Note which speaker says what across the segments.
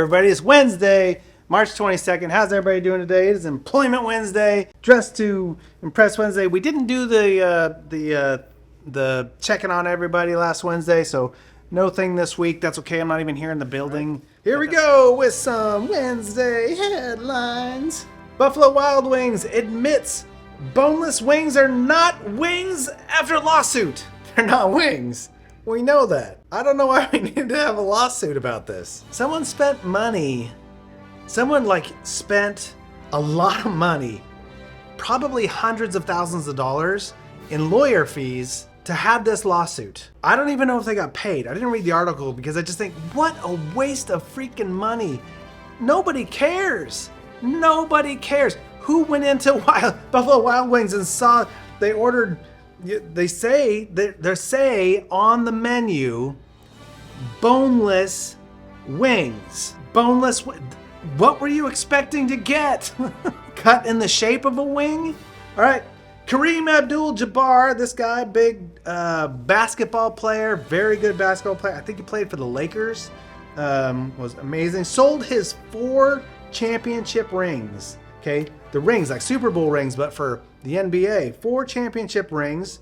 Speaker 1: everybody, it's Wednesday, March 22nd. How's everybody doing today? It is Employment Wednesday, Dress to Impress Wednesday. We didn't do the checking on everybody last Wednesday, so no thing this week. That's okay. I'm not even here in the building. Here we go with some Wednesday headlines. Buffalo Wild Wings admits boneless wings are not wings after lawsuit. They're not wings. We know that. I don't know why we need to have a lawsuit about this. Someone spent money. Someone spent a lot of money, probably hundreds of thousands of dollars in lawyer fees to have this lawsuit. I don't even know if they got paid. I didn't read the article because I just think, what a waste of freaking money. Nobody cares. Nobody cares. Who went into Buffalo Wild Wings and saw they ordered? They say on the menu, boneless wings. Boneless. What were you expecting to get? Cut in the shape of a wing? All right. Kareem Abdul-Jabbar, this guy, big basketball player, very good basketball player. I think he played for the Lakers. Was amazing. Sold his 4 championship rings. Okay, the rings, like Super Bowl rings, but for the NBA. 4 championship rings,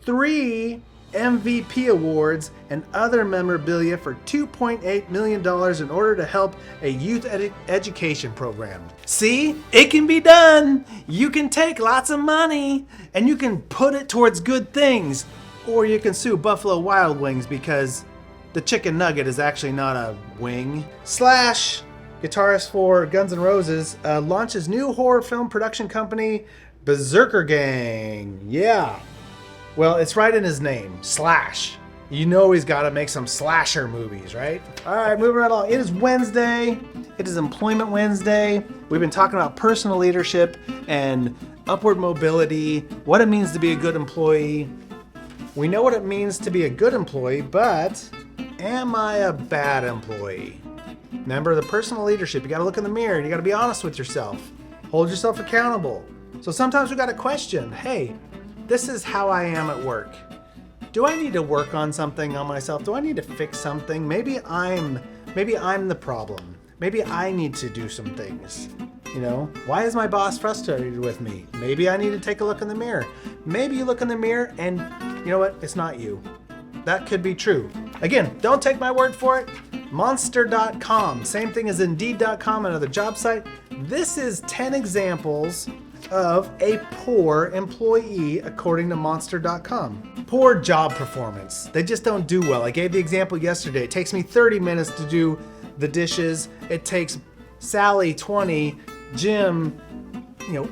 Speaker 1: 3 MVP awards, and other memorabilia for $2.8 million in order to help a youth education program. See, it can be done. You can take lots of money and you can put it towards good things. Or you can sue Buffalo Wild Wings because the chicken nugget is actually not a wing. Slash, guitarist for Guns N' Roses, launches new horror film production company, Berserker Gang. Yeah. Well, it's right in his name, Slash. You know he's got to make some slasher movies, right? All right, moving right along. It is Wednesday. It is Employment Wednesday. We've been talking about personal leadership and upward mobility, what it means to be a good employee. We know what it means to be a good employee, but am I a bad employee? Remember the personal leadership. You got to look in the mirror. You got to be honest with yourself. Hold yourself accountable. So sometimes we got to question, hey, this is how I am at work. Do I need to work on something on myself? Do I need to fix something? Maybe I'm the problem. Maybe I need to do some things. You know, why is my boss frustrated with me? Maybe I need to take a look in the mirror. Maybe you look in the mirror and you know what? It's not you. That could be true. Again, don't take my word for it. Monster.com, same thing as Indeed.com, another job site. This is 10 examples of a poor employee according to Monster.com. Poor job performance. They just don't do well. I gave the example yesterday. It takes me 30 minutes to do the dishes. It takes Sally 20, Jim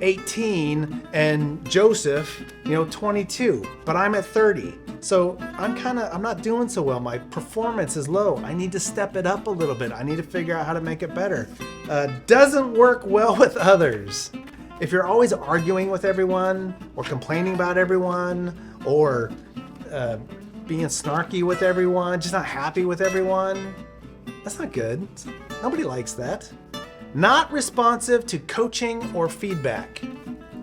Speaker 1: 18, and Joseph 22, but I'm at 30. So I'm not doing so well. My performance is low. I need to step it up a little bit. I need to figure out how to make it better. Doesn't work well with others. If you're always arguing with everyone or complaining about everyone or being snarky with everyone, just not happy with everyone, that's not good. Nobody likes that. Not responsive to coaching or feedback.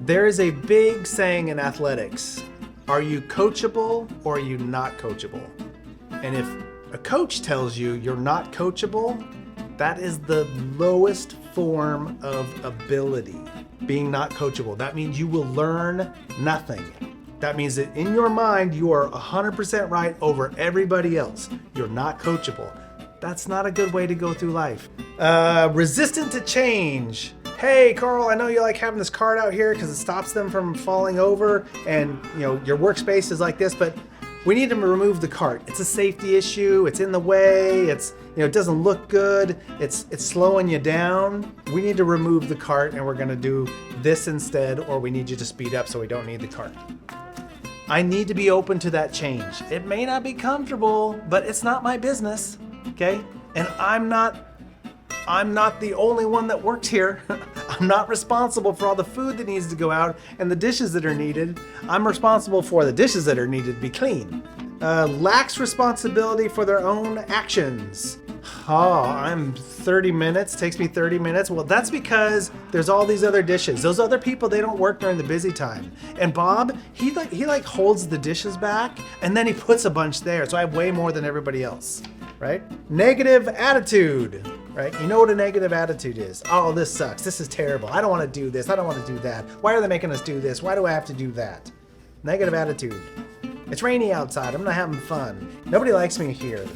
Speaker 1: There is a big saying in athletics. Are you coachable or are you not coachable? And if a coach tells you you're not coachable, that is the lowest form of ability. Being not coachable. That means you will learn nothing. That means that in your mind, you are 100% right over everybody else. You're not coachable. That's not a good way to go through life. Resistant to change. Hey, Carl, I know you like having this cart out here because it stops them from falling over and your workspace is like this, but we need to remove the cart. It's a safety issue. It's in the way. It doesn't look good. It's slowing you down. We need to remove the cart and we're going to do this instead, or we need you to speed up so we don't need the cart. I need to be open to that change. It may not be comfortable, but it's not my business. Okay? And I'm not the only one that works here. I'm not responsible for all the food that needs to go out and the dishes that are needed. I'm responsible for the dishes that are needed to be clean. Lacks responsibility for their own actions. Oh, I'm 30 minutes, takes me 30 minutes. Well, that's because there's all these other dishes. Those other people, they don't work during the busy time. And Bob, he holds the dishes back and then he puts a bunch there. So I have way more than everybody else, right? Negative attitude, right? You know what a negative attitude is. Oh, this sucks. This is terrible. I don't want to do this. I don't want to do that. Why are they making us do this? Why do I have to do that? Negative attitude. It's rainy outside. I'm not having fun. Nobody likes me here.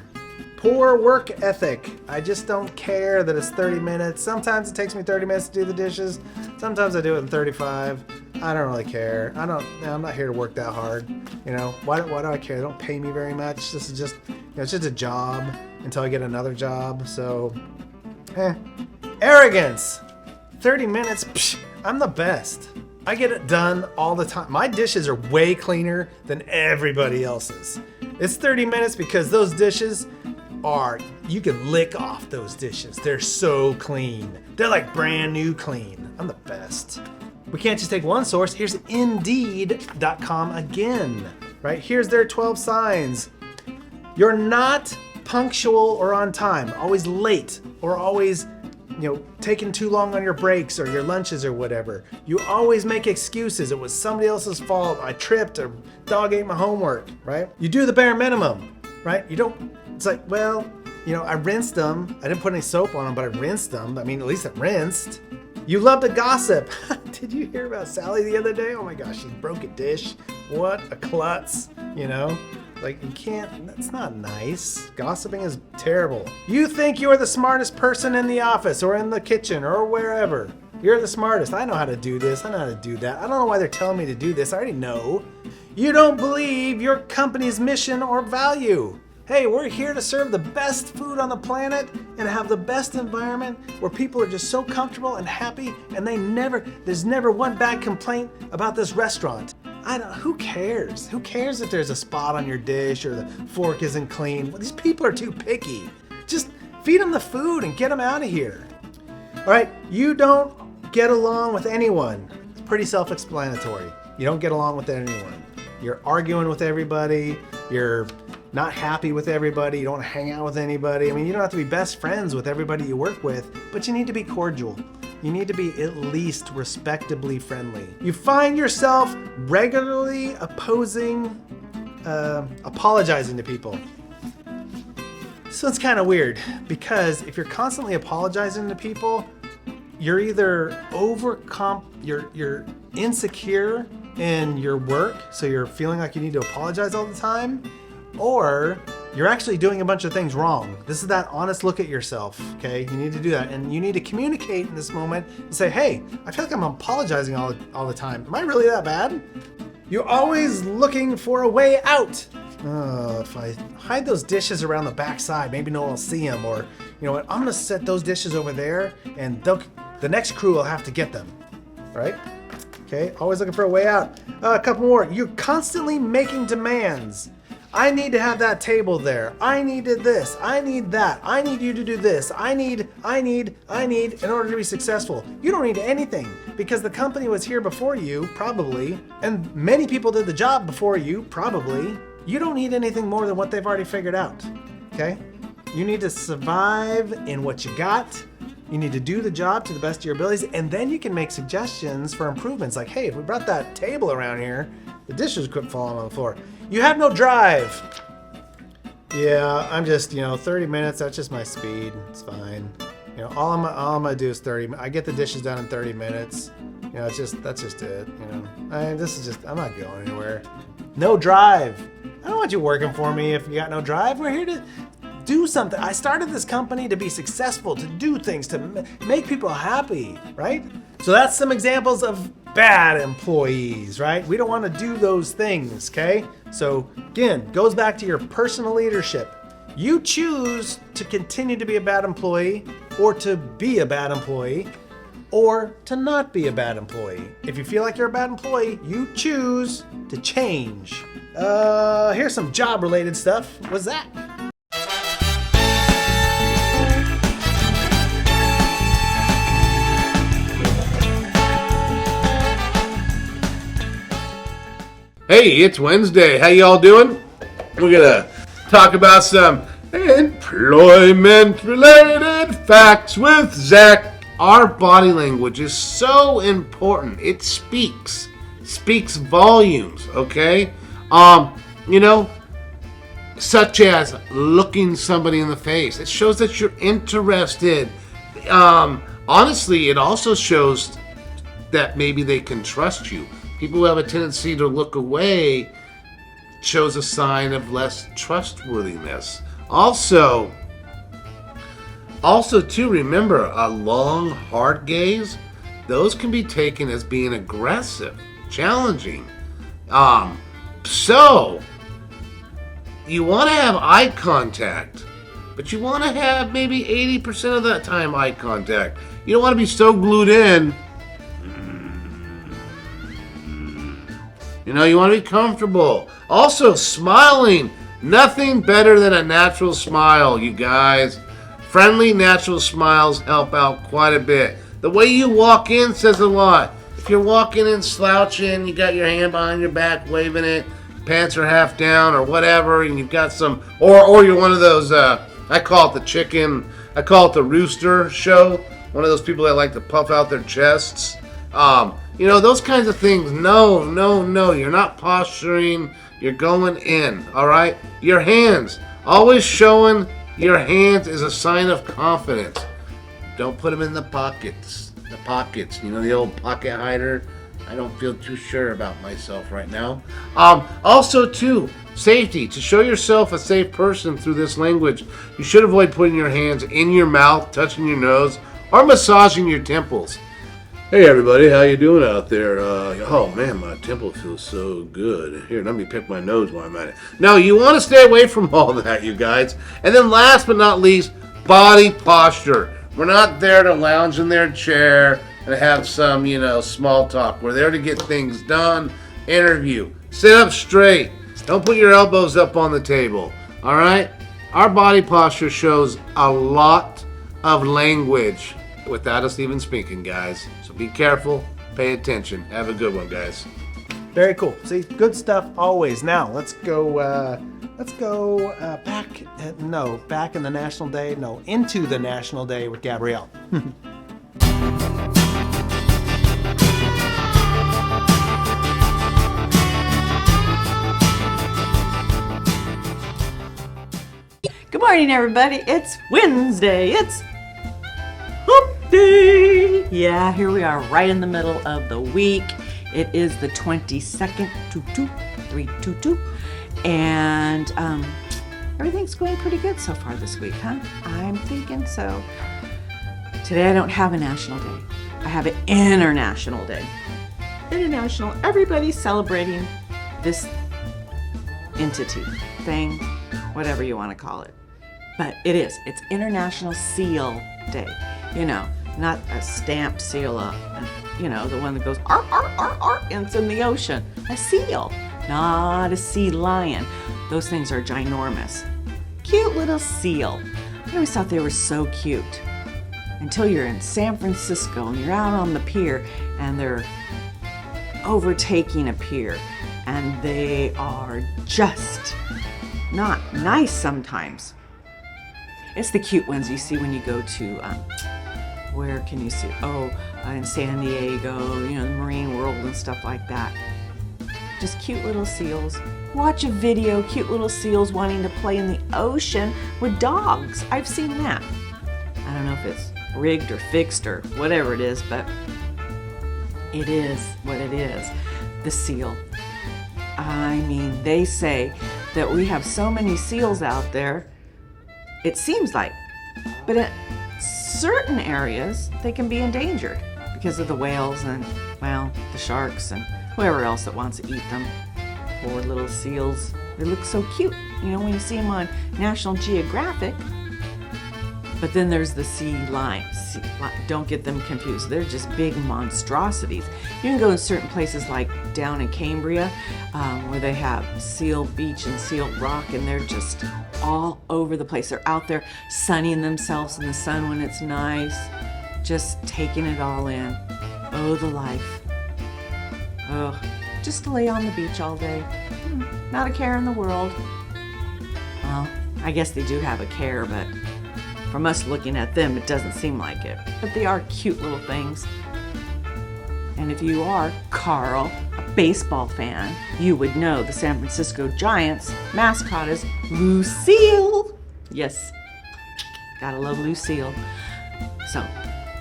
Speaker 1: Poor work ethic. I just don't care that it's 30 minutes. Sometimes it takes me 30 minutes to do the dishes. Sometimes I do it in 35. I don't really care. I'm not here to work that hard. You know, why do I care? They don't pay me very much. This is just, it's just a job until I get another job. So, Arrogance. 30 minutes. Psh, I'm the best. I get it done all the time. My dishes are way cleaner than everybody else's. It's 30 minutes because those dishes you can lick off those dishes. They're so clean. They're like brand new clean. I'm the best. We can't just take one source. Here's Indeed.com again, right? Here's their 12 signs. You're not punctual or on time, always late or always, taking too long on your breaks or your lunches or whatever. You always make excuses. It was somebody else's fault. I tripped or dog ate my homework, right? You do the bare minimum, right? It's like, well, I rinsed them. I didn't put any soap on them, but I rinsed them. I mean, at least it rinsed. You love to gossip. Did you hear about Sally the other day? Oh my gosh, she broke a dish. What a klutz, Like, you can't, that's not nice. Gossiping is terrible. You think you're the smartest person in the office or in the kitchen or wherever. You're the smartest. I know how to do this. I know how to do that. I don't know why they're telling me to do this. I already know. You don't believe your company's mission or value. Hey, we're here to serve the best food on the planet and have the best environment where people are just so comfortable and happy and there's never one bad complaint about this restaurant. Who cares? Who cares if there's a spot on your dish or the fork isn't clean? Well, these people are too picky. Just feed them the food and get them out of here. All right, you don't get along with anyone. It's pretty self-explanatory. You don't get along with anyone. You're arguing with everybody. You're not happy with everybody. You don't hang out with anybody. I mean, you don't have to be best friends with everybody you work with, but you need to be cordial. You need to be at least respectably friendly. You find yourself regularly apologizing to people. So it's kind of weird because if you're constantly apologizing to people, you're either you're insecure in your work, so you're feeling like you need to apologize all the time, or you're actually doing a bunch of things wrong. This is that honest look at yourself, okay? You need to do that, and you need to communicate in this moment and say, hey, I feel like I'm apologizing all the time. Am I really that bad? You're always looking for a way out. If I hide those dishes around the backside, maybe no one will see them, or you know what, I'm gonna set those dishes over there, and the next crew will have to get them, right? Okay, always looking for a way out. A couple more. You're constantly making demands. I need to have that table there. I needed this. I need that. I need you to do this. I need in order to be successful. You don't need anything because the company was here before you, probably, and many people did the job before you, probably. You don't need anything more than what they've already figured out, okay? You need to survive in what you got. You need to do the job to the best of your abilities, and then you can make suggestions for improvements like, hey, if we brought that table around here, the dishes quit falling on the floor. You have no drive. Yeah, I'm just, 30 minutes, that's just my speed. It's fine. All I'm gonna do is 30. I get the dishes done in 30 minutes. That's just it. I'm not going anywhere. No drive. I don't want you working for me if you got no drive. We're here to do something. I started this company to be successful, to do things, to make people happy, right? So that's some examples of bad employees, right? We don't want to do those things, okay? So again, goes back to your personal leadership. You choose to continue to be a bad employee or to be a bad employee or to not be a bad employee. If you feel like you're a bad employee, you choose to change. Here's some job-related stuff. What's that?
Speaker 2: Hey, it's Wednesday. How y'all doing? We're gonna talk about some employment-related facts with Zach. Our body language is so important. It speaks volumes, okay? such as looking somebody in the face. It shows that you're interested. Honestly, it also shows that maybe they can trust you. People who have a tendency to look away shows a sign of less trustworthiness. Also too, remember, a long, hard gaze, those can be taken as being aggressive, challenging. So, you want to have eye contact, but you want to have maybe 80% of that time eye contact. You don't want to be so glued in. You know, you want to be comfortable. Also, smiling. Nothing better than a natural smile, you guys. Friendly, natural smiles help out quite a bit. The way you walk in says a lot. If you're walking in slouching, you got your hand behind your back waving it, pants are half down or whatever, and you've got some, or you're one of those, I call it the rooster show. One of those people that like to puff out their chests. Those kinds of things. No. You're not posturing. You're going in, all right? Your hands. Always showing your hands is a sign of confidence. Don't put them in the pockets. The old pocket hider. I don't feel too sure about myself right now. Also, too, safety. To show yourself a safe person through this language, you should avoid putting your hands in your mouth, touching your nose, or massaging your temples. Hey everybody, how you doing out there? Oh man, my temple feels so good. Here, let me pick my nose while I'm at it. No, you want to stay away from all that, you guys. And then last but not least, body posture. We're not there to lounge in their chair and have some, small talk. We're there to get things done. Interview. Sit up straight. Don't put your elbows up on the table. All right? Our body posture shows a lot of language without us even speaking, guys. So be careful, pay attention. Have a good one, guys.
Speaker 1: Very cool. See, good stuff always. Now let's go back in the National Day. No, into the National Day with Gabrielle.
Speaker 3: Good morning, everybody. It's Wednesday. It's Hump Day. Yeah, here we are right in the middle of the week. It is the 22nd, 322, and everything's going pretty good so far this week, huh? I'm thinking so. Today I don't have a national day. I have an international day. International, everybody's celebrating this entity, thing, whatever you want to call it. But it's International Seal Day. Not a stamped seal, the one that goes, arr, arr, arr, arr, and it's in the ocean. A seal, not a sea lion. Those things are ginormous. Cute little seal. I always thought they were so cute. Until you're in San Francisco and you're out on the pier and they're overtaking a pier and they are just not nice sometimes. It's the cute ones you see when you go to, where can you see? In San Diego, the Marine World and stuff like that. Just cute little seals. Watch a video, cute little seals wanting to play in the ocean with dogs. I've seen that. I don't know if it's rigged or fixed or whatever it is, but it is what it is. The seal. I mean, they say that we have so many seals out there, it seems like, but in certain areas they can be endangered because of the whales and, the sharks and whoever else that wants to eat them. Poor little seals. They look so cute, when you see them on National Geographic. But then there's the sea lion. Don't get them confused. They're just big monstrosities. You can go in certain places like down in Cambria, where they have Seal Beach and Seal Rock, and they're just all over the place. They're out there sunning themselves in the sun when it's nice, just taking it all in. Oh, the life. Oh, just to lay on the beach all day. Not a care in the world. Well, I guess they do have a care, but from us looking at them, it doesn't seem like it. But they are cute little things. And if you are, Carl, a baseball fan, you would know the San Francisco Giants mascot is Lucille. Yes, gotta love Lucille. So,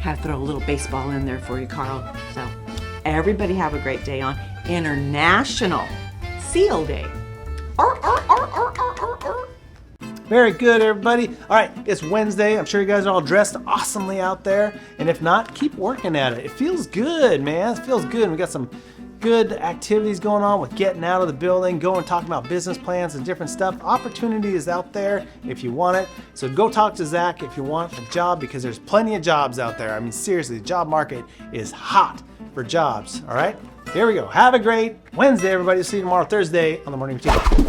Speaker 3: had to throw a little baseball in there for you, Carl. So, everybody have a great day on International Seal Day. Arr, arr, arr, arr, arr, arr, arr.
Speaker 1: Very good, everybody. All right, it's Wednesday. I'm sure you guys are all dressed awesomely out there. And if not, keep working at it. It feels good, man. It feels good. We got some good activities going on with getting out of the building, going talking about business plans and different stuff. Opportunity is out there if you want it. So go talk to Zach if you want a job, because there's plenty of jobs out there. I mean, seriously, the job market is hot for jobs. All right, here we go. Have a great Wednesday, everybody. See you tomorrow, Thursday, on the morning routine.